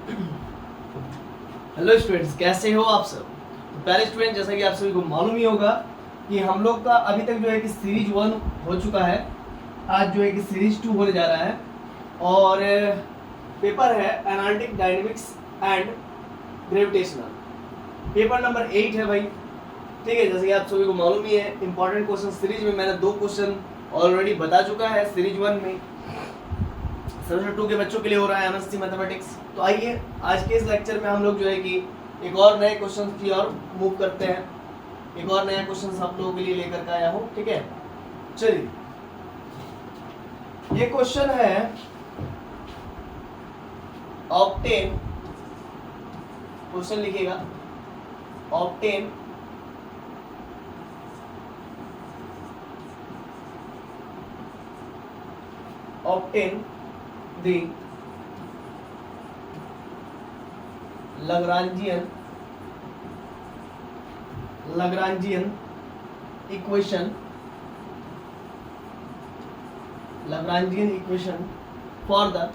Hello students, कैसे हो आप सब। तो पहले स्टूडेंट, जैसा कि आप सभी को मालूम ही होगा कि हम लोग का अभी तक जो है कि सीरीज 1 हो चुका है। आज जो है कि सीरीज 2 होने जा रहा है और पेपर है analytic dynamics and gravitational. Paper number 8 है भाई, ठीक है। जैसे कि आप सभी को मालूम ही है, इंपॉर्टेंट क्वेश्चन सीरीज में मैंने 2 क्वेश्चन ऑलरेडी बता चुका है सीरीज 1 में। सेमेस्टर 2 के बच्चों के लिए हो रहा है एमएससी मैथमेटिक्स। तो आइए आज के इस लेक्चर में हम लोग जो है कि एक और नए क्वेश्चन की ओर मूव करते हैं। एक और नया क्वेश्चन आप लोगों के लिए लेकर के आया हूँ, ठीक है। चलिए, ये क्वेश्चन है ऑब्टेन, क्वेश्चन लिखिएगा obtain the Lagrangian equation for the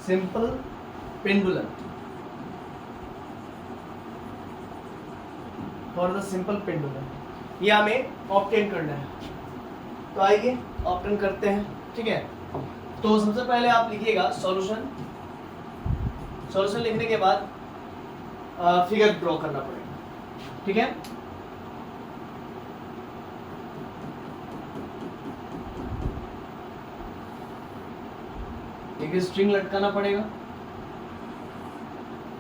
simple pendulum. ये हमें ऑब्टेन करना है। तो आइए ऑब्टेन करते हैं, ठीक है। तो सबसे पहले आप लिखिएगा सॉल्यूशन। सॉल्यूशन लिखने के बाद फिगर ड्रॉ करना पड़ेगा, ठीक है। एक स्ट्रिंग लटकाना पड़ेगा,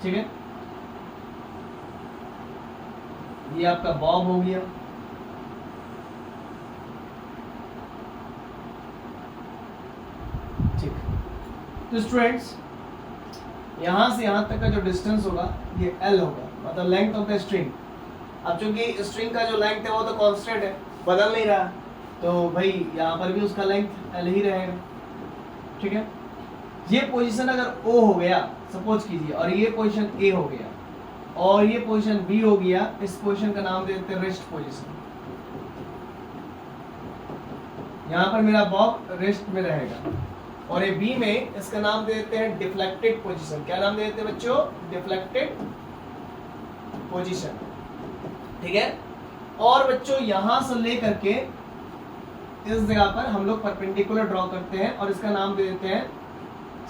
ठीक है। ये आपका बॉब हो गया, ठीक। तो स्टूडेंट्स, यहां से यहां तक का जो डिस्टेंस होगा ये L होगा, मतलब लेंथ ऑफ द स्ट्रिंग। अब चूंकि स्ट्रिंग का जो लेंथ है वो तो कांस्टेंट है, बदल नहीं रहा, तो भाई यहाँ पर भी उसका लेंथ L ही रहेगा, ठीक है। ये पोजीशन अगर O हो गया सपोज कीजिए, और ये पोजीशन A हो गया और ये पोजीशन B हो गया, इस पोजीशन का नाम दे देते हैं रेस्ट पोजीशन। यहाँ पर मेरा बॉब रेस्ट में रहेगा और ये B में इसका नाम दे देते हैं डिफ्लेक्टेड पोजीशन। क्या नाम दे देते हैं बच्चों? डिफ्लेक्टेड पोजीशन, ठीक है। और बच्चों यहाँ से लेकर के इस जगह पर हम लोग परपेंडिकुलर ड्रॉ करते हैं और इसका नाम दे देते हैं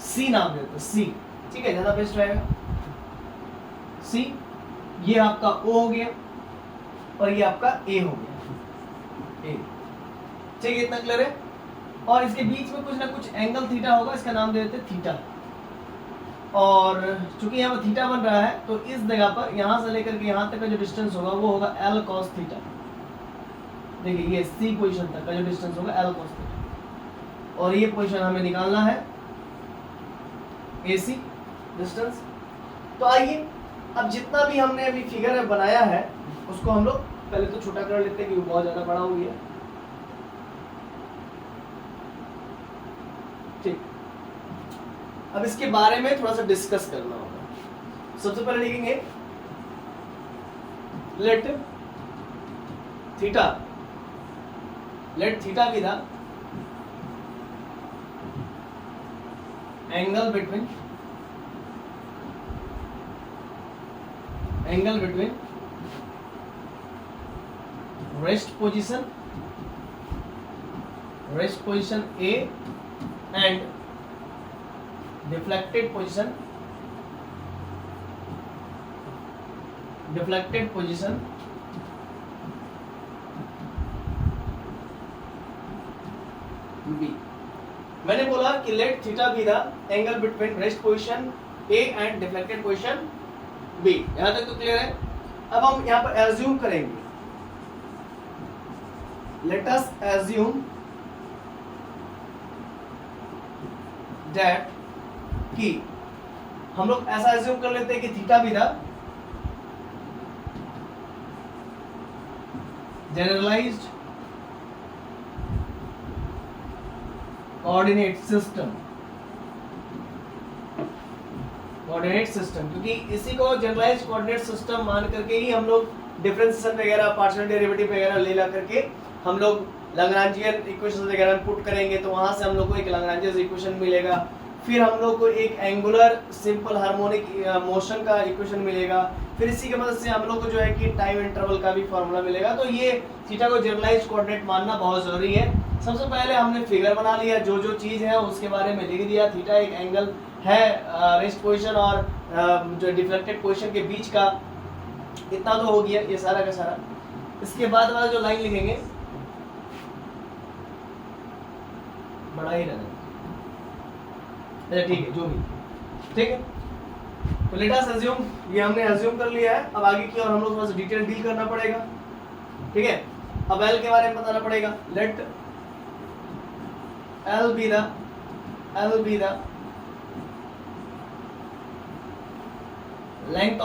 C, नाम देते हैं C, ठीक है, ज्यादा बेस्ट रहेगा। C, ये आपका O हो गया और ये आपका A हो गया, A, ठीक है। इतना क्लियर है। और इसके बीच में कुछ ना कुछ एंगल थीटा होगा, इसका नाम दे देते हैं थीटा। और चूंकि यहाँ पर थीटा बन रहा है तो इस जगह पर यहाँ से लेकर के यहाँ तक का जो डिस्टेंस होगा वो होगा L cos थीटा। देखिए, ये C पोजीशन तक का जो डिस्टेंस होगा L cos थीटा, और ये पोजीशन हमें निकालना है AC डिस्टेंस। तो आइए, अब जितना भी हमने अभी फिगर बनाया है उसको हम लोग पहले तो छोटा कर लेते हैं क्योंकि बहुत ज्यादा बड़ा हो गया, ठीक। अब इसके बारे में थोड़ा सा डिस्कस करना होगा। सबसे पहले लिखेंगे let theta be the angle between rest position A and deflected position B। मैंने बोला कि let theta be the angle between rest position A and deflected position B। यहां तक तो क्लियर है। अब हम यहां पर एज्यूम करेंगे, लेट अस एज्यूम दैट कि हम लोग ऐसा एज्यूम कर लेते हैं कि theta be the generalised coordinate system, क्योंकि इसी को जनरलाइज कोऑर्डिनेट सिस्टम मान करके ही हम लोग डिफरेंशिएशन वगैरह, पार्शियल डेरिवेटिव वगैरह ले ला करके हम लोग लैग्रांजियन इक्वेशन वगैरह पुट करेंगे तो वहां से हम लोग को एक लैग्रांजियन इक्वेशन मिलेगा। फिर हम लोग को एक एंगुलर सिंपल हार्मोनिक मोशन का इक्वेशन मिलेगा। फिर इसी की मदद से हम लोग को जो है कि टाइम इंटरवल का भी फॉर्मूला मिलेगा। तो ये थीटा को जनरलाइज्ड कोऑर्डिनेट मानना बहुत जरूरी है। सबसे पहले हमने फिगर बना लिया, जो जो चीज़ है उसके बारे में लिख दिया। थीटा एक एंगल है रेस्ट पोजीशन और जो डिफ्लेक्टेड पोजीशन के बीच का, इतना तो हो गया ये सारा का सारा। इसके बाद वाला जो लाइन लिखेंगे बड़ा ही रहना, ठीक है, जो भी ठीक है। तो लेट अस अज्यूम, ये हमने अज्यूम कर लिया है। अब आगे की और हम लोग थोड़ा सा डिटेल डील करना पड़ेगा, ठीक है। अब एल के बारे में बताना पड़ेगा। Let L be the length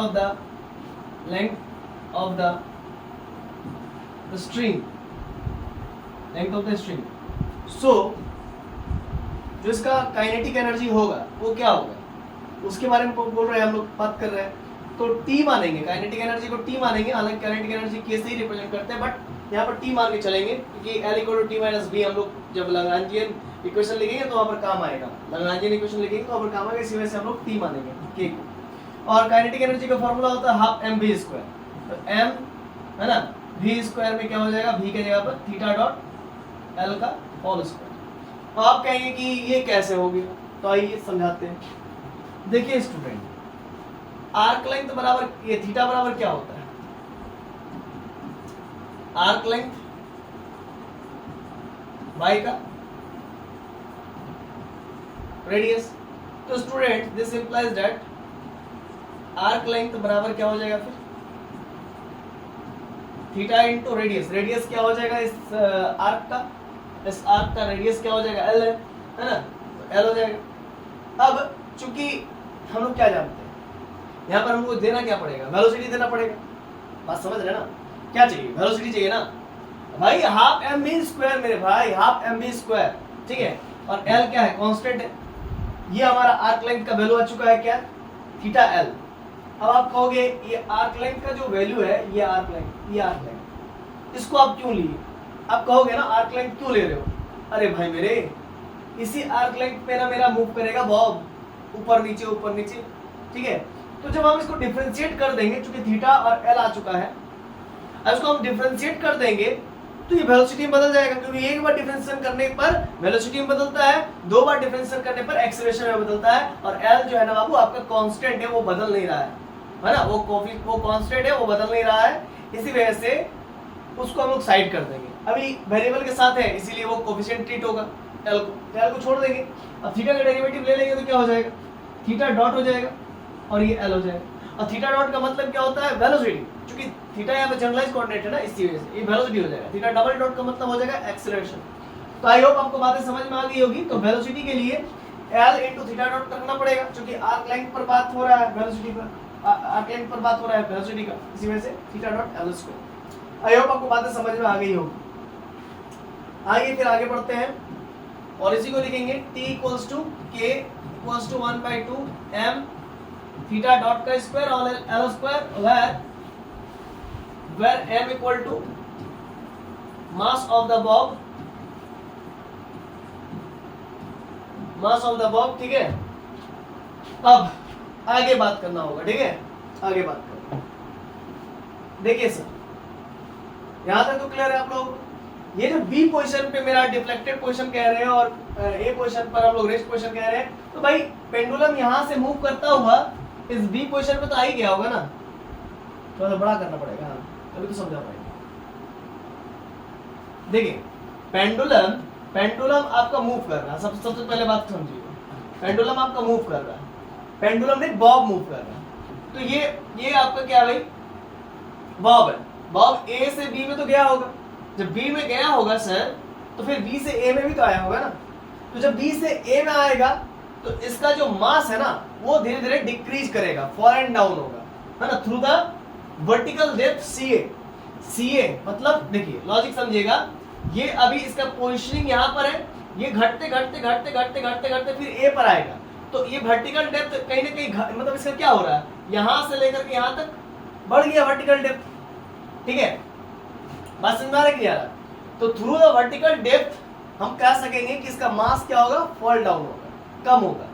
of the string, so जो इसका काइनेटिक एनर्जी होगा वो क्या होगा, उसके बारे में बोल रहे हैं हम लोग, बात कर रहे हैं। तो टी मानेंगे, काइनेटिक एनर्जी को टी मानेंगे। हालांकि काइनेटिक एनर्जी के से ही रिप्रेजेंट करते हैं, बट यहाँ पर टी मान के चलेंगे क्योंकि L = T - B हम लोग जब लैग्रांजियन इक्वेशन लिखेंगे तो वहाँ पर काम आएगा। लैग्रांजियन इक्वेशन लिखेंगे तो वहाँ पर काम आएगा, इसी वजह से हम लोग टी मानेंगे के को। और काइनेटिक एनर्जी का फॉर्मूला होता है हाफ mv²। तो m है ना, v² में क्या हो जाएगा, v के जगह पर थीटा डॉट l का होल स्क्वायर। तो आप कहेंगे कि ये कैसे हो गया, तो आइए समझाते हैं। देखिए स्टूडेंट, आर्क लेंथ बराबर ये थीटा बराबर क्या होता है, आर्क लेंथ y का रेडियस। तो student this implies that arc length बराबर क्या हो जाएगा फिर थीटा इंटू रेडियस। रेडियस क्या हो जाएगा इस आर्क का, इस आर्क का रेडियस क्या हो जाएगा, एल है ना, तो एल हो जाएगा। अब चूंकि हम लोग क्या जानते हैं, यहाँ पर हमको देना क्या पड़ेगा, वेलोसिटी देना पड़ेगा। बात समझ रहे ना, क्या चाहिए, वेलोसिटी चाहिए ना भाई, हाफ mv² मेरे भाई, हाफ mv², ठीक है। और एल क्या है, कांस्टेंट है। ये हमारा आर्क लेंथ का वैल्यू आ चुका है क्या, थीटा एल। अब आप कहोगे ये आर्क लेंथ का जो वैल्यू है, ये आर्क लेंथ, इसको आप क्यों लिए, आप कहोगे ना आर्क लेंथ क्यों ले रहे हो। अरे भाई मेरे, इसी आर्क लेंथ पे ना मेरा मूव करेगा बॉब, ऊपर नीचे, ठीक है। तो जब हम इसको डिफरेंशिएट कर देंगे, क्योंकि थीटा और एल आ चुका है, अब इसको हम डिफरेंशिएट कर देंगे तो ये वेलोसिटी में बदल जाएगा, क्योंकि एक बार डिफरेंशिएशन करने पर वेलोसिटी में बदलता है, दो बार डिफरेंशिएशन करने पर एक्सेलरेशन में बदलता है। और एल जो है ना बाबू आपका कांस्टेंट है, वो बदल नहीं रहा है ना, वो कांस्टेंट है, वो बदल नहीं रहा है। इसी वजह से उसको हम लोग साइड कर देंगे, अभी वेरिएबल के साथ है इसीलिए वो कोफिशिएंट ट्रीट होगा। एल को छोड़ देंगे। अब थीटा का डेरिवेटिव ले लेंगे तो क्या हो जाएगा, थीटा डॉट हो जाएगा और ये एल हो जाएगा। और थीटा डॉट का मतलब क्या होता है, वेलोसिटी, क्योंकि थीटा यहाँ पे जनरलाइज्ड कोऑर्डिनेट है ना, इसी वजह से ये वेलोसिटी हो जाएगा। थीटा डबल डॉट का मतलब हो जाएगा एक्सेलरेशन। तो आई होप आपको बातें समझ में आ गई होगी। तो वेलोसिटी के लिए एल इंटू थीटा डॉट रखना पड़ेगा, क्योंकि आर्क लेंथ पर बात हो रहा है, वेलोसिटी पर आर्क लेंथ पर बात हो रहा है वेलोसिटी का, इसी वजह से theta dot L square. I hope आपको बातें समझ में आ गई होगी। आइए फिर आगे बढ़ते हैं और इसी को लिखेंगे t equals to k equals to 1/2 m theta dot का स्क्वायर और L square, where m equal to mass of the bob, ठीक है। अब आगे बात करना होगा, ठीक है, आगे बात करना। देखिए सर, यहां तक तो क्लियर है आप लोग। ये जो बी पोजीशन पे मेरा डिफ्लेक्टेड पोजीशन कह रहे हैं और ए पोजीशन पर हम लोग रेस्ट पोजीशन कह रहे हैं, तो भाई पेंडुलम यहां से मूव करता हुआ इस बी पोजीशन पे तो आ ही गया होगा ना, थोड़ा बड़ा करना पड़ेगा, अभी तो समझा पाएंगे। देखिए पेंडुलम आपका मूव कर रहा है, सबसे पहले बात समझिए, पेंडुलम आपका मूव कर रहा है, पेंडुलम नहीं बॉब मूव कर रहा है। तो ये आपका क्या है भाई, बॉब है। बॉब ए से बी में तो गया होगा, जब बी में गया होगा सर तो फिर बी से ए में भी तो आया होगा ना। तो जब बी से ए में आएगा तो इसका जो मास है ना वो धीरे धीरे डिक्रीज करेगा, फॉल एंड डाउन होगा, है ना, थ्रू द वर्टिकल डेप्थ सी ए मतलब देखिए लॉजिक समझिएगा, ये अभी इसका पोजीशनिंग यहाँ पर है, ये घटते फिर ए पर आएगा। तो ये वर्टिकल डेप्थ कहीं ना कहीं मतलब इसका क्या हो रहा है, यहां से लेकर के यहां तक बढ़ गया वर्टिकल डेप्थ, ठीक है, बात समझ में आ रहा है कि नहीं आ रहा। तो थ्रू द वर्टिकल डेप्थ हम कह सकेंगे कि इसका मास क्या होगा, फॉल डाउन होगा, कम होगा।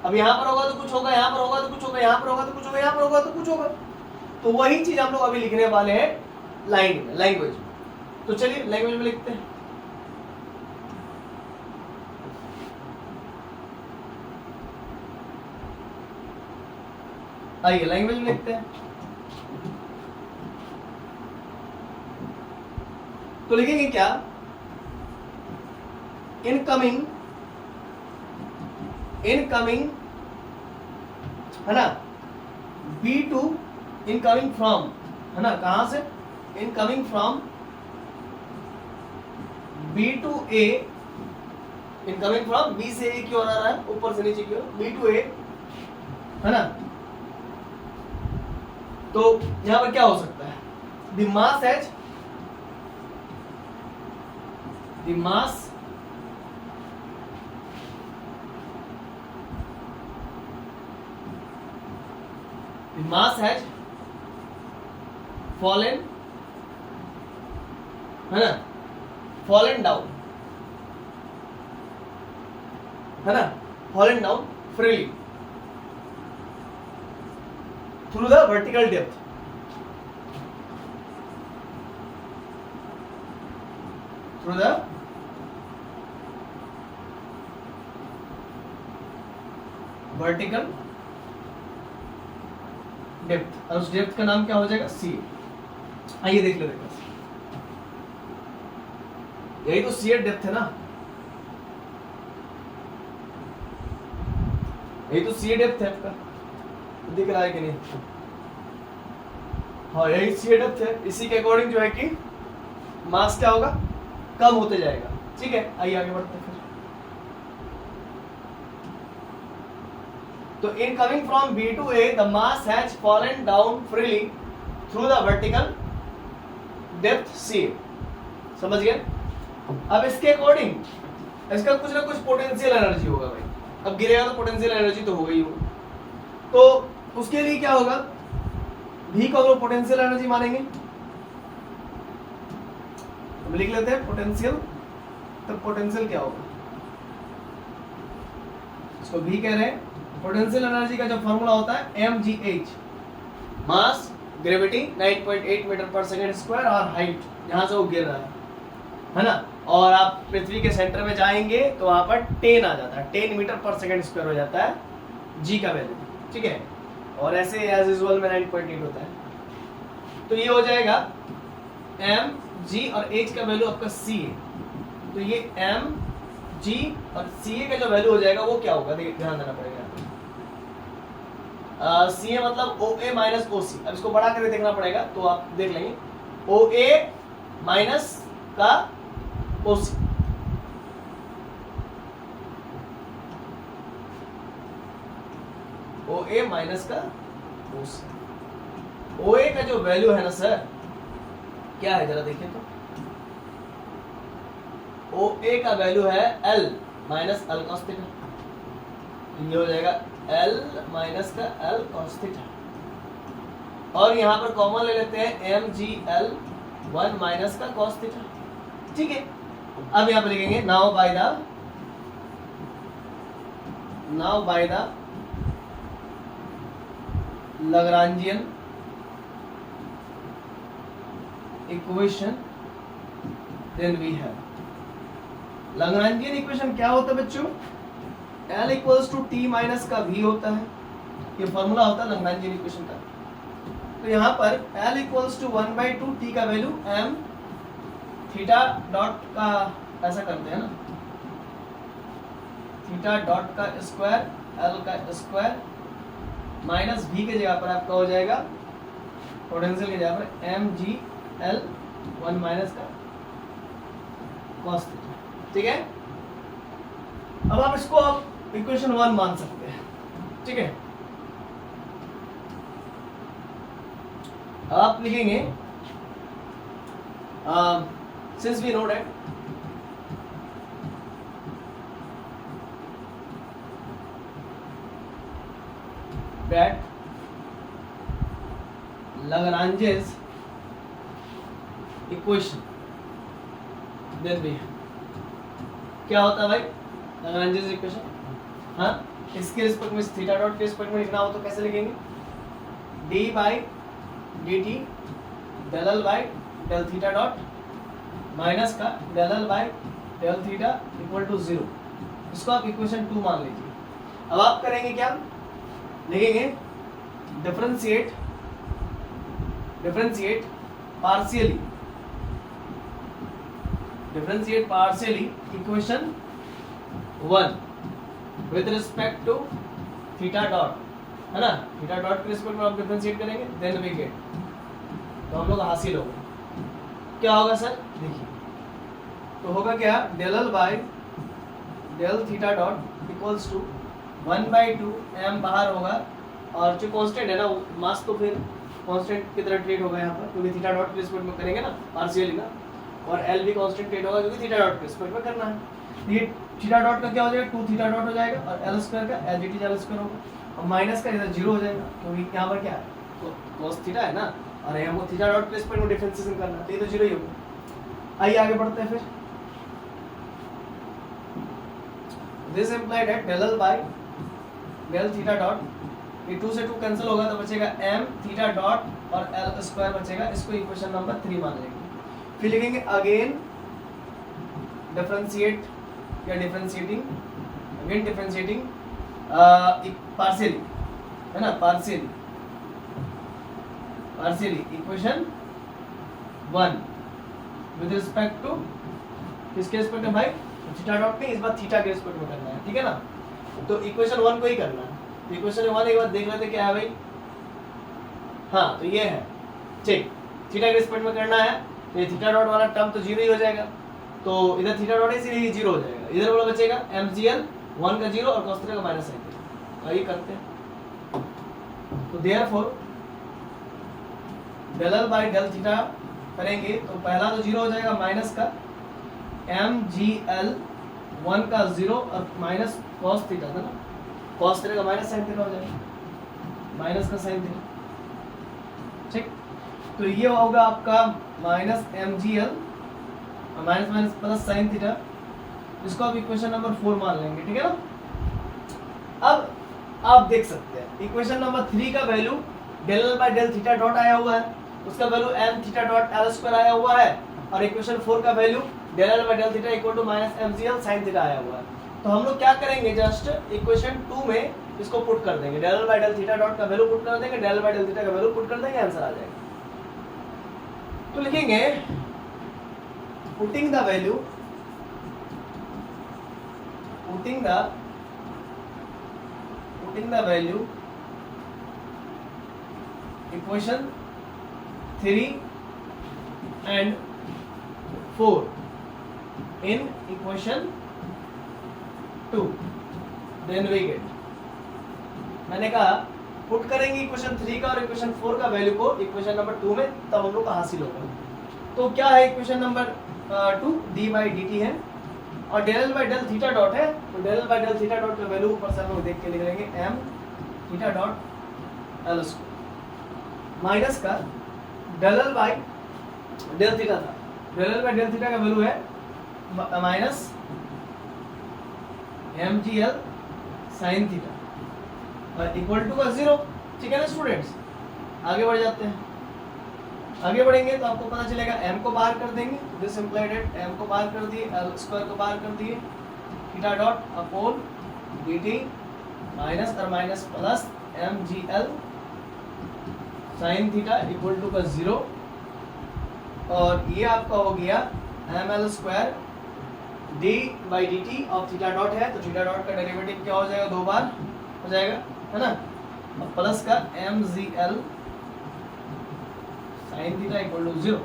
अब यहाँ पर होगा तो कुछ होगा, यहाँ पर होगा तो कुछ होगा, यहाँ पर होगा तो कुछ होगा, यहाँ पर होगा तो कुछ होगा। तो वही चीज हम लोग अभी लिखने वाले हैं लाइन में, लैंग्वेज में। तो चलिए लैंग्वेज में लिखते हैं। आइए लैंग्वेज में लिखते हैं। तो लिखेंगे क्या, इनकमिंग, इनकमिंग है ना, B2 इनकमिंग फ्रॉम, है ना, कहां से, incoming from B to A, incoming from B से A की ओर आ रहा है, ऊपर से नीचे की ओर, B to A, है ना। तो यहां पर क्या हो सकता है, the mass as, the mass has fallen, है ना, fallen down, है ना, fallen down freely through the vertical depth, through the vertical depth. और उस डेप्थ का नाम क्या हो जाएगा, सी। आइए देख लेते हैं, यही तो सी डेप्थ है ना, यही तो सी डेप्थ है आपका, दिख रहा है कि नहीं, हाँ यही सी डेप्थ है। इसी के अकॉर्डिंग जो है कि मास क्या होगा, कम होते जाएगा। ठीक है, आइए आगे बढ़ते हैं। तो incoming from B to A, the mass has fallen down freely through the vertical depth C। समझ गए? अब इसके अकॉर्डिंग इसका कुछ ना कुछ पोटेंशियल एनर्जी होगा भाई, अब गिरेगा तो पोटेंशियल एनर्जी तो होगा ही होगा। तो उसके लिए क्या होगा, V को हम लोग पोटेंशियल एनर्जी मानेंगे, हम लिख लेते हैं पोटेंशियल। तो पोटेंशियल क्या होगा, इसको V कह रहे हैं। पोटेंशियल एनर्जी का जो फॉर्मूला होता है mgh, मास, ग्रेविटी 9.8 मीटर पर सेकंड स्क्वायर और हाइट जहां से वो गिर रहा है ना। और आप पृथ्वी के सेंटर में जाएंगे तो वहां पर 10 आ जाता है, 10 मीटर पर सेकंड स्क्वायर हो जाता है g का वैल्यू। ठीक है, और ऐसे एज यूजुअल में 9.8 होता है। तो ये हो जाएगा mg और h का वैल्यू आपका c है, तो ये mg और ca का जो वैल्यू हो जाएगा वो क्या होगा, ध्यान देना पड़ेगा। सी ए मतलब OA माइनस OC। अब इसको बढ़ा कर देखना पड़ेगा, तो आप देख लेंगे OA माइनस का OC, OA माइनस का OC। OA का जो वैल्यू है ना सर, क्या है जरा देखिए तो, OA का वैल्यू है L minus L cos theta, ये हो जाएगा L माइनस का L cos थीटा। और यहाँ पर कॉमन ले लेते हैं mgl 1 माइनस का cos थीटा। ठीक है, अब यहाँ पर लिखेंगे now by the Lagrangian equation then we have. Lagrangian equation क्या होता है बच्चों, L equals to T minus का V होता है, ये फॉर्मूला होता है लैग्रांजियन इक्वेशन का। तो यहाँ पर L इक्वल्स टू 1/2 T का वैल्यू m थीटा डॉट का ऐसा करते हैं ना, थीटा डॉट का स्क्वायर L का स्क्वायर माइनस V के जगह पर आपका हो जाएगा, पोटेंशियल की जगह पर mgl 1 माइनस का cos थीटा। ठीक है, अब आप इसको आप इक्वेशन 1 मान सकते हैं। ठीक है, आप लिखेंगे since we know that Lagrange's equation then भी क्या होता है भाई लाग्रांजेस इक्वेशन? हाँ, इसके रिस्पेक्ट में थीटा डॉट के रिस्पेक्ट में लिखना हो तो कैसे लिखेंगे? D by d t del L by del theta dot minus का del L by del theta equal to 0। इसको आप इक्वेशन 2 मान लीजिए। अब आप करेंगे क्या, लिखेंगे differentiate partially equation 1 with respect to theta dot, है ना? थीटा डॉट के रिस्पेक्ट में आप डिफरेंशिएट करेंगे, देन वी गेट, तो हम लोग हासिल होगा क्या होगा सर? देखिए तो होगा क्या, del L by del theta dot equals to 1/2 m बाहर होगा, और जो कांस्टेंट है ना मास तो फिर कांस्टेंट की तरह ट्रीट होगा यहाँ पर, क्योंकि थीटा डॉट के रिस्पेक्ट में करेंगे ना पार्शियली ना, और एल भी कांस्टेंट ट्रीट होगा क्योंकि थीटा डॉट के रिस्पेक्ट में करना है। ये थीटा डॉट का क्या हो जाएगा, 2 थीटा डॉट हो जाएगा, और एल स्क्वायर का L D T L square होगा, और माइनस का इधर 0 हो जाएगा क्योंकि यहाँ पर क्या है cos थीटा है ना, और यहाँ वो थीटा डॉट के रिस्पेक्ट में डिफरेंशिएशन करना है, तो ये तो 0 ही होगा। आइए आगे बढ़ते हैं फिर। दिस इम्प्लाइड है del L by del theta dot, ये 2 से 2 कैंसिल होगा तो बचेगा m थीटा डॉट और l स्क्वायर बचेगा। इसको इक्वेशन नंबर 3 मान लेंगे। फिर लिखेंगे अगेन डिफरेंशिएट या डिफरेंशिएटिंग, अगेन डिफरेंशिएटिंग पार्शियली, है ना, partially equation 1 with respect to किसके रिस्पेक्ट में भाई? थीटा डॉट में, इस बार थीटा के रिस्पेक्ट में करना है, ठीक है ना? तो इक्वेशन 1 को ही करना है। इक्वेशन 1 एक बार देख लेते क्या है भाई। हाँ तो ये है, ठीक, थीटा के रिस्पेक्ट में करना है, तो ये थीटा डॉट वाला टर्म तो 0 ही हो जाएगा, तो इधर थीटा डॉट इसीलिए 0 हो जाएगा, इधर वाला बचेगा mgl 1 का 0 और cos थीटा का माइनस साइन। आइए करते हैं। तो therefore del L by del theta करेंगे तो पहला तो 0 हो जाएगा, माइनस का mgl 1 का 0 और माइनस cos थीटा था ना, cos थीटा का माइनस साइन थीटा हो जाएगा, माइनस का साइन थीटा, ठीक। तो ये होगा आपका minus mgl minus minus plus sine theta, इसको आप इक्वेशन नंबर 4 मान लेंगे, ठीक है ना। अब आप देख सकते हैं इक्वेशन नंबर 3 का value del L by del theta dot आया हुआ है, उसका value m theta dot L square आया हुआ है, और इक्वेशन 4 का value del L by del theta equal to minus mgl sine theta आया हुआ है। तो हम लोग क्या करेंगे, जस्ट इक्वेशन 2 में इसको पुट कर देंगे, del L by del theta dot का वैल्यू पुट कर देंगे, del L by del theta का वैल्यू पुट कर देंगे, आंसर आ जाएगा। तो लिखेंगे putting the value equation 3 and 4 in equation 2, then we get, मैंने कहा पुट करेंगे इक्वेशन 3 का और इक्वेशन 4 का वैल्यू को इक्वेशन नंबर 2 में, तब हम लोग का हासिल होगा। तो क्या है equation number 2, d by d t है, और del L by del theta dot है, तो del L by del theta dot का वैल्यू ऊपर से हम लोग देख के लिख लेंगे m theta dot L square minus का del L by del theta था, del L by del theta का वैल्यू है माइनस mgl साइन थीटा और इक्वल टू का 0, ठीक है ना स्टूडेंट्स। आगे बढ़ जाते हैं। आगे बढ़ेंगे तो आपको पता चलेगा m को बाहर कर देंगे, दिस इम्प्लाइड m को बाहर कर दिए, l स्क्वायर को बाहर कर दिए, theta dot upon dt minus और minus plus mgl sine theta equal to का 0, और ये आपका हो गया ml स्क्वायर d by d t of theta dot है, तो थीटा डॉट का डेरिवेटिव क्या हो जाएगा, 2 बार हो जाएगा, है ना, और प्लस का mgl sine theta equal to 0,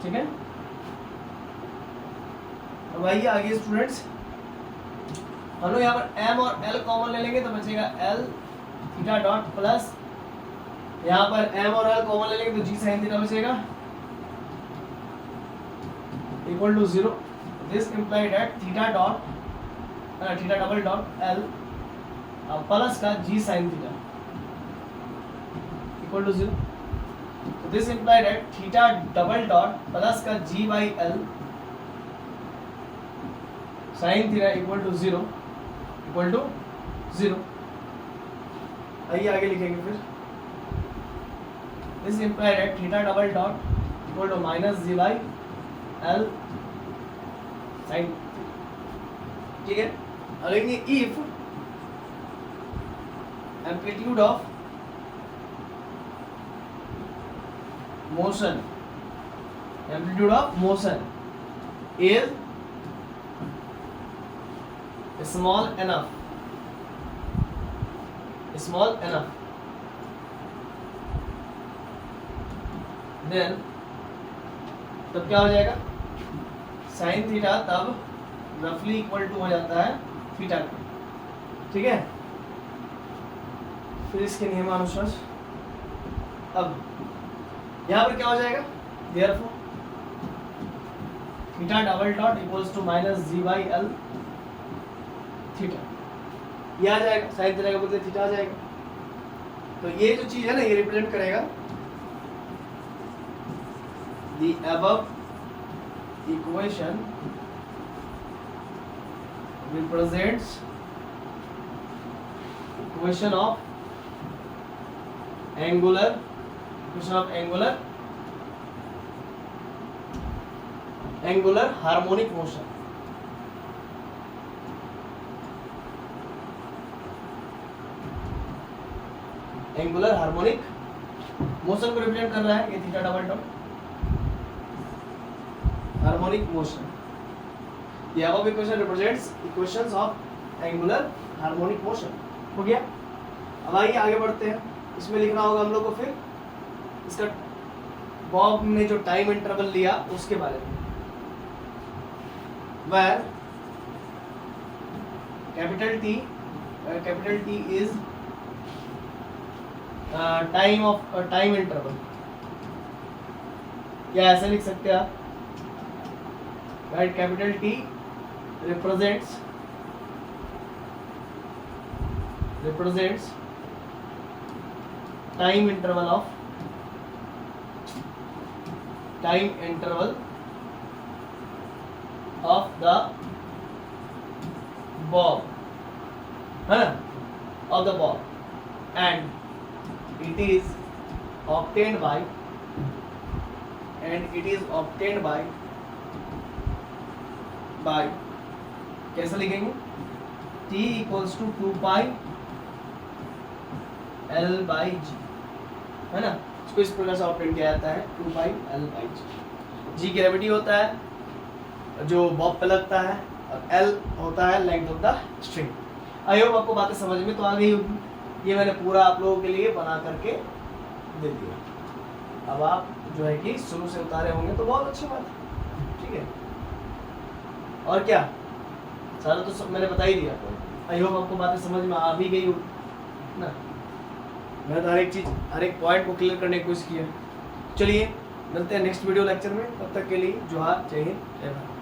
ठीक है। अब आइए आगे स्टूडेंट्स, हम लोग यहाँ पर m और l कॉमन ले लेंगे तो बचेगा l थीटा डॉट प्लस, यहाँ पर m और l कॉमन ले लेंगे तो g साइन थीटा बचेगा equal to 0। This implied at theta dot theta double dot l plus का g sine theta equal to 0। This implied at theta double dot plus का g by l sine theta equal to zero, equal to zero. आइए आगे लिखेंगे फिर। This implied that theta double dot equal to minus G by L sine, ठीक है। और if amplitude of motion, amplitude of motion is small enough, then तब क्या हो जाएगा, साइन थीटा तब रफली इक्वल टू हो जाता है थीटा का, ठीक है। फिर इसके नियमानुसार अब यहाँ पर क्या हो जाएगा, therefore theta double dot equals to minus G by L theta, ये आ जाएगा, साइन थीटा का बदले थीटा आ जाएगा। तो ये जो चीज है ना, ये रिप्रेजेंट करेगा the above equation represents equation of angular harmonic motion. Angular harmonic motion को रिप्रेजेंट कर रहा है ये theta double dot, harmonic motion. ये अब equation represents equations of angular harmonic motion. हो गया। अब आइए आगे बढ़ते हैं। इसमें लिखना होगा हम लोग को फिर इसका बॉब ने जो टाइम इंटरवल लिया उसके बारे में, where capital T is time interval, या ऐसे लिख सकते हैं आप, right? Capital T represents time interval of the bob, है ना, of the bob, and it is obtained by कैसे लिखेंगे, T equals to 2 pi L by G, है ना। इसको इस प्रकार से ऑब्टेन किया जाता है 2 pi L by G। G gravity होता है जो बॉब पे लगता है, और L होता है length of the string. I hope आपको बातें समझ में तो आ गई होगी। ये मैंने पूरा आप लोगों के लिए बना करके दे दिया। अब आप जो है कि शुरू से उतारे होंगे तो बहुत अच्छी बात है, ठीक है। और क्या, सारा तो सब मैंने बता ही दिया। आई होप आपको बातें समझ में आ भी गई होगी ना। मैंने तो हर एक पॉइंट को क्लियर करने की कोशिश की है। चलिए मिलते हैं नेक्स्ट वीडियो लेक्चर में, तब तक के लिए जोहार, जय हिंद, जय भारत।